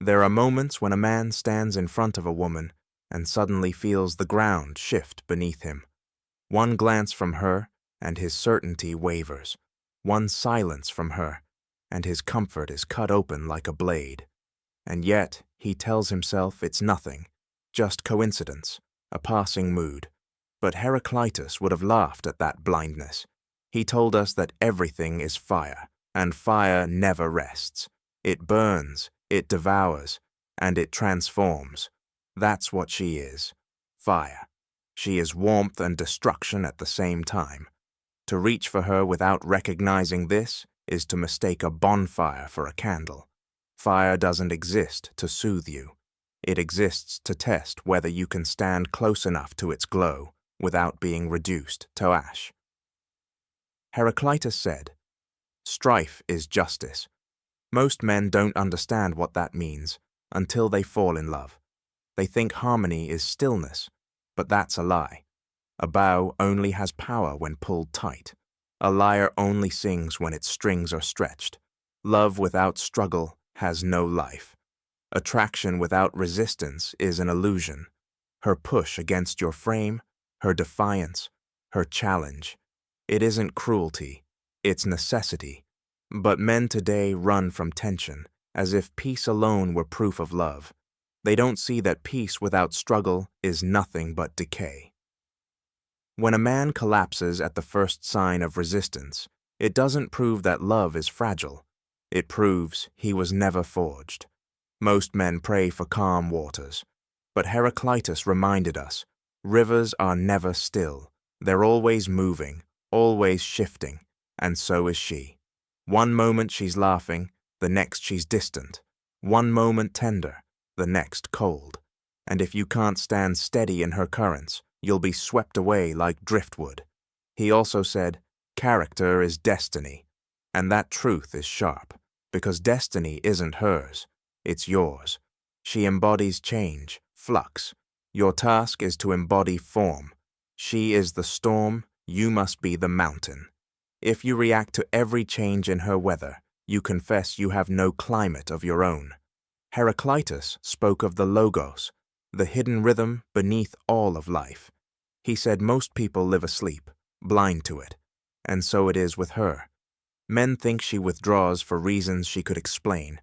There are moments when a man stands in front of a woman and suddenly feels the ground shift beneath him. One glance from her, and his certainty wavers. One silence from her, and his comfort is cut open like a blade. And yet, he tells himself it's nothing, just coincidence, a passing mood. But Heraclitus would have laughed at that blindness. He told us that everything is fire, and fire never rests. It burns, it devours, and it transforms. That's what she is. Fire. She is warmth and destruction at the same time. To reach for her without recognizing this is to mistake a bonfire for a candle. Fire doesn't exist to soothe you. It exists to test whether you can stand close enough to its glow without being reduced to ash. Heraclitus said, "Strife is justice." Most men don't understand what that means until they fall in love. They think harmony is stillness, but that's a lie. A bow only has power when pulled tight. A lyre only sings when its strings are stretched. Love without struggle has no life. Attraction without resistance is an illusion. Her push against your frame, her defiance, her challenge. It isn't cruelty, it's necessity. But men today run from tension, as if peace alone were proof of love. They don't see that peace without struggle is nothing but decay. When a man collapses at the first sign of resistance, it doesn't prove that love is fragile. It proves he was never forged. Most men pray for calm waters. But Heraclitus reminded us, rivers are never still. They're always moving, always shifting, and so is she. One moment she's laughing, the next she's distant. One moment tender, the next cold. And if you can't stand steady in her currents, you'll be swept away like driftwood. He also said, character is destiny. And that truth is sharp, because destiny isn't hers, it's yours. She embodies change, flux. Your task is to embody form. She is the storm, you must be the mountain. If you react to every change in her weather, you confess you have no climate of your own. Heraclitus spoke of the logos, the hidden rhythm beneath all of life. He said most people live asleep, blind to it, and so it is with her. Men think she withdraws for reasons she could explain.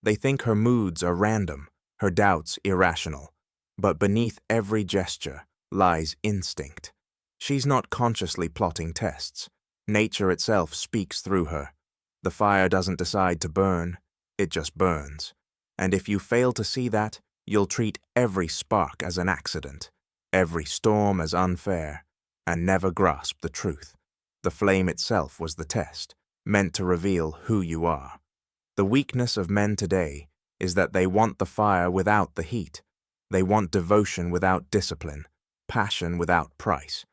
They think her moods are random, her doubts irrational. But beneath every gesture lies instinct. She's not consciously plotting tests. Nature itself speaks through her. The fire doesn't decide to burn, it just burns. And if you fail to see that, you'll treat every spark as an accident, every storm as unfair, and never grasp the truth. The flame itself was the test, meant to reveal who you are. The weakness of men today is that they want the fire without the heat. They want devotion without discipline, passion without price.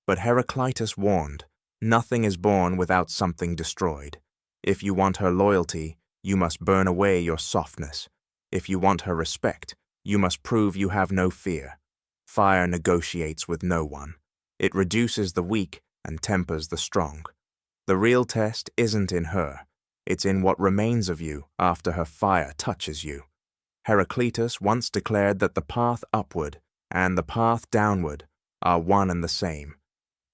But Heraclitus warned, nothing is born without something destroyed. If you want her loyalty, you must burn away your softness. If you want her respect, you must prove you have no fear. Fire negotiates with no one. It reduces the weak and tempers the strong. The real test isn't in her. It's in what remains of you after her fire touches you. Heraclitus once declared that the path upward and the path downward are one and the same.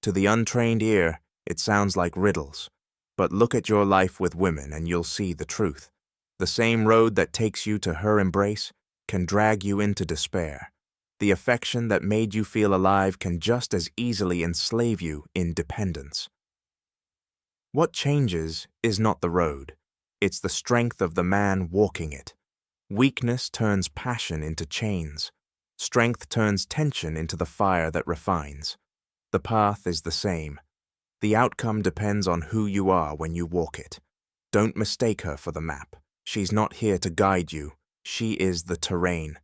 To the untrained ear, it sounds like riddles. But look at your life with women and you'll see the truth. The same road that takes you to her embrace can drag you into despair. The affection that made you feel alive can just as easily enslave you in dependence. What changes is not the road. It's the strength of the man walking it. Weakness turns passion into chains. Strength turns tension into the fire that refines. The path is the same. The outcome depends on who you are when you walk it. Don't mistake her for the map. She's not here to guide you. She is the terrain.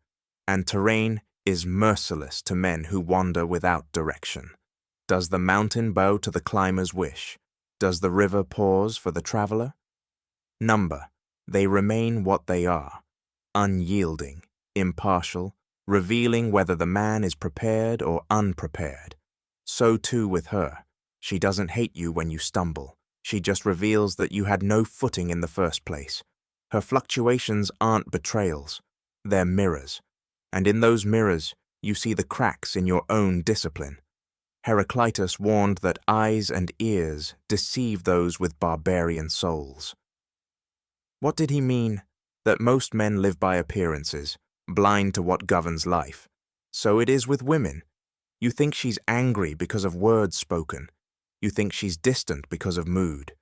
And terrain is merciless to men who wander without direction. Does the mountain bow to the climber's wish? Does the river pause for the traveler? Number, they remain what they are, unyielding, impartial, revealing whether the man is prepared or unprepared. So too with her. She doesn't hate you when you stumble. She just reveals that you had no footing in the first place. Her fluctuations aren't betrayals. They're mirrors, and in those mirrors you see the cracks in your own discipline. Heraclitus warned that eyes and ears deceive those with barbarian souls. What did he mean? That most men live by appearances, blind to what governs life. So it is with women. You think she's angry because of words spoken. You think she's distant because of mood.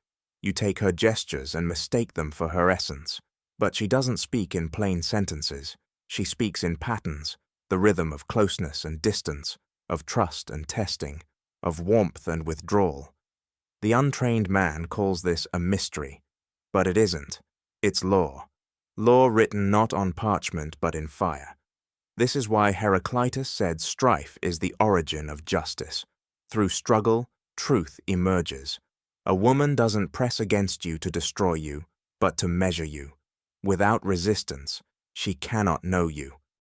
You take her gestures and mistake them for her essence. But she doesn't speak in plain sentences. She speaks in patterns, the rhythm of closeness and distance, of trust and testing, of warmth and withdrawal. The untrained man calls this a mystery, but it isn't. It's law. Law written not on parchment but in fire. This is why Heraclitus said strife is the origin of justice. Through struggle, truth emerges. A woman doesn't press against you to destroy you, but to measure you. Without resistance, she cannot know you.